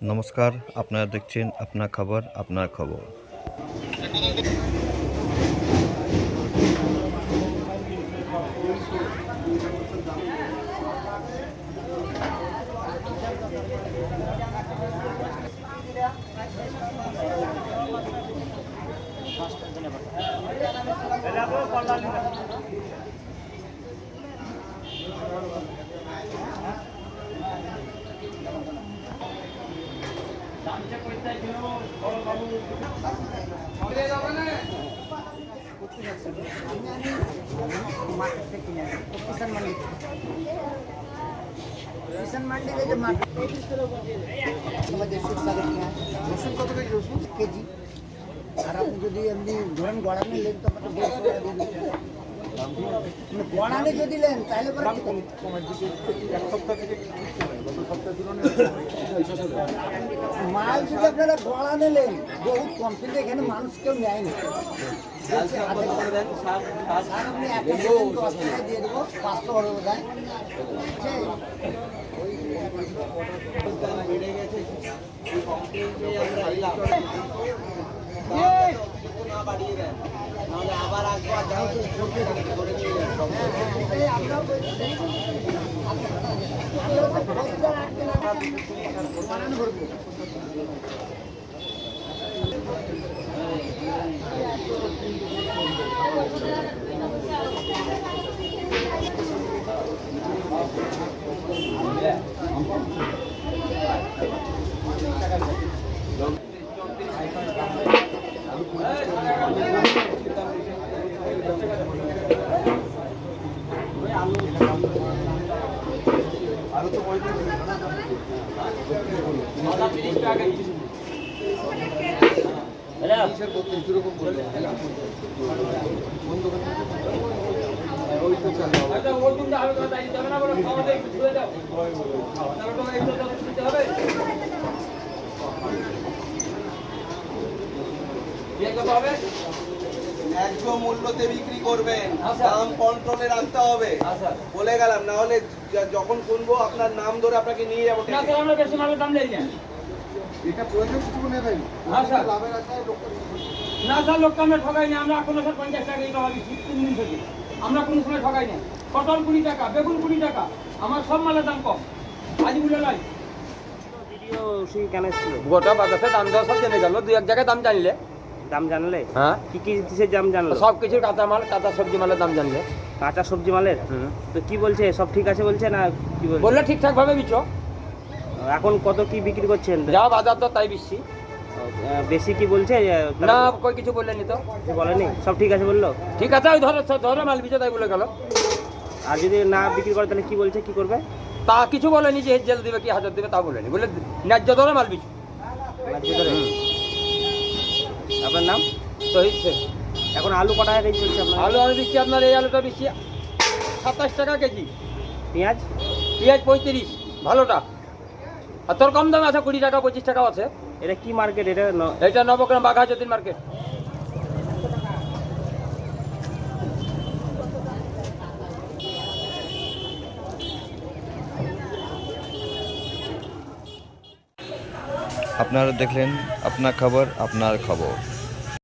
নমস্কার, আপনারা দেখছেন আপনার খবর আপনার খবর। किसान मंडी के जो मार्केट रसुन कत केजी আর আপনি যদি এমনি ধরেন গড়ানে নেন তো কত 150 টাকা দিয়ে দিচ্ছেন। মানে গড়ানে যদি নেন তাহলে পরে কমার দিকে এক সপ্তাহ থেকে গত সপ্তাহ তুলনায় মাল যদি আপনারা গড়ানে নেন বহুত কম, কিন্তু এখানে মানুষ কেউ নেয় না। আপনি একটা 10 টাকা দিয়ে দেবো, 500 হবে বোধ হয়। বেড়ে গেছে না বাড়িয়ে দেন, নাহলে আবার আসবো আর যাও করে নিয়ে ন্যায্য মূল্যতে বিক্রি করবেন, দাম কন্ট্রোলে রাখতে হবে। বলে গেলাম, না হলে যখন শুনবো আপনার নাম ধরে আপনাকে নিয়ে যাবো। এটা প্রয়োজন কিছু মনে হয় লাভের আশায় লোক না স্যার, লোককে আমরা ঠকাই না। আমরা কোনো স্যার 50 টাকা এটা হবে 3 দিন থেকে আমরা কোনো সময় ঠকাই না। পটল 20 টাকা, বেগুন 20 টাকা, আমার সব মালের দাম কম। আজ বলে লাই ভিডিও সেই কেন ছিল? গোটা বাজারে দাম দেওয়া সব জেনে গেল। 2-1 জায়গায় দাম জানলে, দাম জানলে? হ্যাঁ, কি কি কিসের দাম জানলো? সব কিছুর কাঁচা মাল, কাঁচা সবজি মালের দাম জানলে। কাঁচা সবজি মালের? তো কি বলছে, সব ঠিক আছে বলছে না কি বলছে? বললে ঠিকঠাক ভাবে বিচো। এখন কত কি বিক্রি করছেন? যা বাজার দর তাই বেশি। বেশি কি বলছে? না, কই কিছু বললেনি তো। বলেনি, সব ঠিক আছে বললো? ঠিক আছে, ওই ধরে মাল বিচো তাই বলে গেল। আর যদি না বিক্রি করে তাহলে কি বলছে, কি করবে? তা কিছু বলেনি যে জেল দিবে কি হাজার দিবে, তা বলেনি। বলে ন্যায্য ধরে মাল বিচো। আপনার নাম? শহীদ শেখ। এখন আলু কটা টাকা কেজি চলছে আপনার? আলু আমি দিচ্ছি, আপনার এই আলুটা দিচ্ছি 27 টাকা কেজি। পেঁয়াজ? পেঁয়াজ 35 ভালোটা। আর তোর কম দামে আছে 20 টাকা 25 টাকাও আছে। এটা কি মার্কেট? এটা নবগ্রাম বাঘাযতীন মার্কেট। আপনারা দেখলেন আপনার খবর আপনার খবর।